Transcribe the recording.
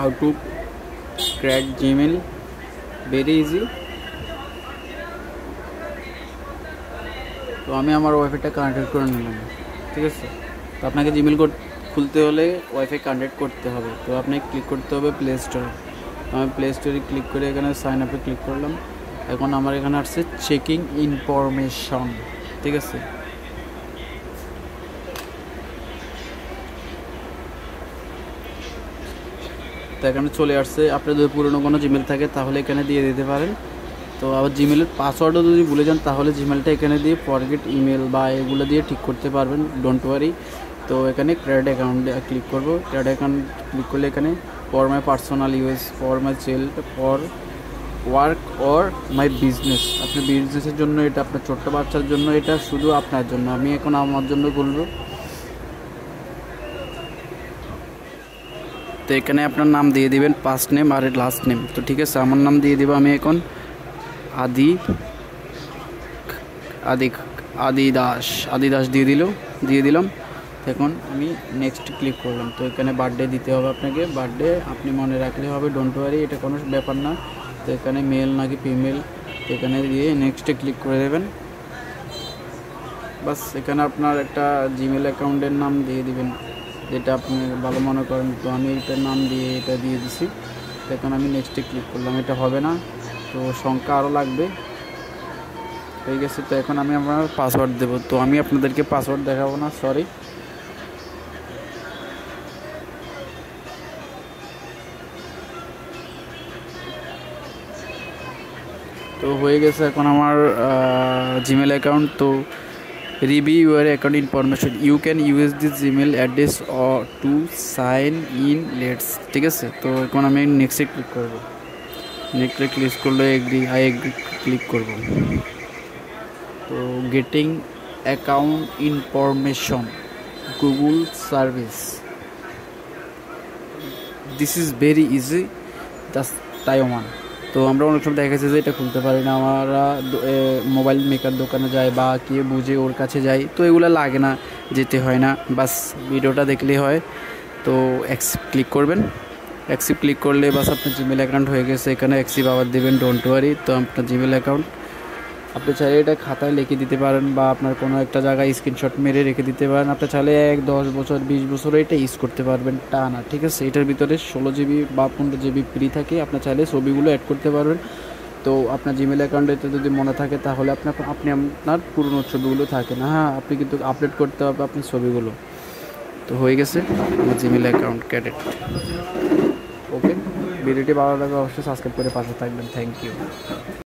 how to crack Gmail, very easy। তো আমি আমার ওয়াইফাইটা কানেক্ট করে নিলাম, ঠিক আছে। তো আপনাকে জিমেল খুলতে হলে ওয়াইফাই কানেক্ট করতে হবে। তো আপনাকে ক্লিক করতে হবে প্লে স্টোরে। আমি প্লে স্টোরে ক্লিক করে এখানে সাইন আপে ক্লিক করলাম। এখন আমার এখানে আসছে চেকিং ইনফরমেশন, ঠিক আছে। তো এখানে চলে আসছে। আপনার যদি পুরনো কোনো জিমেল থাকে তাহলে এখানে দিয়ে দিতে পারেন। তো আবার জিমেলের পাসওয়ার্ডও যদি ভুলে যান তাহলে জিমেলটা এখানে দিয়ে ফরগেট ইমেল বা এগুলো দিয়ে ঠিক করতে পারবেন, ডোন্ট ওয়ারি। তো এখানে ক্রেডিট অ্যাকাউন্টে ক্লিক করব। ক্রেডিট অ্যাকাউন্ট ক্লিক করলে এখানে for my personal use, for my child, for work or my business. আপনার বিজনেসের জন্য এটা, আপনার ছোট্ট বাচ্চার জন্য এটা, শুধু আপনার জন্য। আমি এখন আমার জন্য খুলব। তো এখানে আপনার নাম দিয়ে দিবেন, ফার্স্ট নেম আর লাস্ট নেম। তো ঠিক আছে, আমার নাম দিয়ে দিব আমি এখন আদি দাস দিয়ে দিলাম। এখন আমি নেক্সট ক্লিক করলাম। তো এখানে বার্থডে দিতে হবে আপনাকে, বার্থডে আপনি মনে রাখলে হবে, ডোন্ট ওয়ারি, এটা কোনো ব্যাপার না। তো এখানে মেল নাকি ফিমেল এখানে দিয়ে নেক্সটে ক্লিক করে দেবেন। বাস এখানে আপনার একটা জিমেল অ্যাকাউন্টের নাম দিয়ে দিবেন, যেটা আপনি ভালো মনে করেন। তো আমি এটার নাম দিয়ে এটা দিয়ে দিছি। তো এখন আমি নেক্সটে ক্লিক করলাম। এটা হবে না, তো সংখ্যা আরও লাগবে, হয়ে গেছে। তো এখন আমি আমার পাসওয়ার্ড দেবো। তো আমি আপনাদেরকে পাসওয়ার্ড দেখাবো না, সরি। তো হয়ে গেছে এখন আমার জিমেল অ্যাকাউন্ট। তো review your account information, you can use this Gmail address to sign in let's, ঠিক আছে। তো এখন আমি নেক্সটে ক্লিক করবো। নেক্সটে ক্লিক করলে আই এগ্রি ক্লিক করব। তো getting account information Google service, this is very easy, just Taiwan. তো আমরা অনেক সময় দেখা গেছে যে এটা খুলতে পারি না, আমরা মোবাইল মেকার দোকানে যাই বা কে বুঝে ওর কাছে যাই, তো এগুলো লাগে না, যেতে হয় না, বাস ভিডিওটা দেখলেই হয়। তো অ্যাকসেপ্ট ক্লিক করবেন। অ্যাকসেপ্ট ক্লিক করলে বাস আপনার জিমেল অ্যাকাউন্ট হয়ে গেছে। এখানে অ্যাকসেপ্ট আবার দেবেন, ডোন্ট ওয়ারি। তো আপনার জিমেল অ্যাকাউন্ট আপনি চাইলে এটা খাতায় লিখে দিতে পারেন বা আপনার কোনো একটা জায়গায় স্ক্রিনশট মেরে রেখে দিতে পারেন। আপনি চাইলে 10 বছর 20 বছর এটা ইউজ করতে পারবেন, টা না, ঠিক আছে। এটার ভিতরে 16 জিবি বা 15 জিবি ফ্রি থাকে, আপনার চাইলে ছবিগুলো অ্যাড করতে পারবেন। তো আপনার জিমেল অ্যাকাউন্টে যদি মনে থাকে তাহলে আপনি আপনার পুরনো ছবিগুলো থাকে না, হ্যাঁ, আপনি কিন্তু আপডেট করতে হবে আপনার ছবিগুলো। তো হয়ে গেছে আমার জিমেল অ্যাকাউন্ট ক্রেডিট। ওকে, ভিডিওটি ভালো লাগলে অবশ্যই সাবস্ক্রাইব করে পাশে থাকবেন। Thank you.